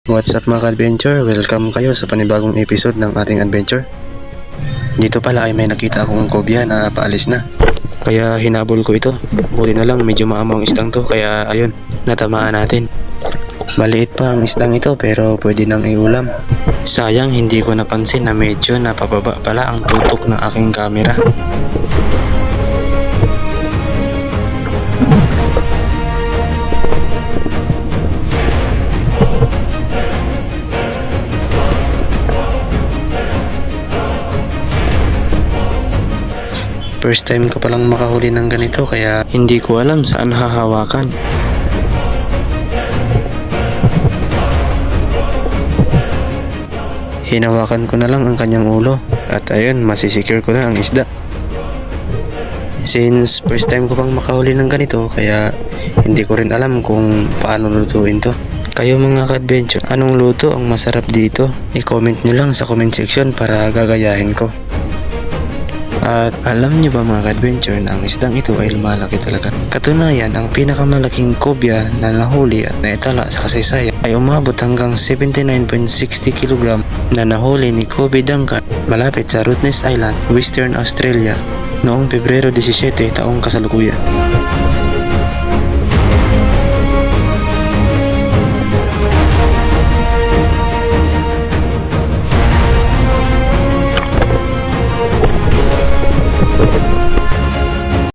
What's up mga ka-adventure? Welcome kayo sa panibagong episode ng ating adventure. Dito pala ay may nakita akong kobya na paalis na. Kaya hinabol ko ito. Buti na lang medyo maamo ang isdang to, kaya ayun, natamaan natin. Maliit pa ang isdang ito pero pwede nang iulam. Sayang hindi ko napansin na medyo napababa pala ang tutok ng aking camera. First time ko palang makahuli ng ganito kaya hindi ko alam saan hahawakan. Hinawakan ko na lang ang kanyang ulo at ayun, masisecure ko na ang isda. Since first time ko pang makahuli ng ganito kaya hindi ko rin alam kung paano lutuin to. Kayo mga ka-adventure, anong luto ang masarap dito? I-comment nyo lang sa comment section para gagayahin ko. At alam niyo ba mga ka-adventure na ang isdang ito ay lumalaki talaga. Katunayan, ang pinakamalaking kobya na nahuli at naitala sa kasaysayan ay umabot hanggang 79.60 kg na nahuli ni Kobe Duncan malapit sa Rottnest Island, Western Australia noong Pebrero 17 taong kasalukuyan.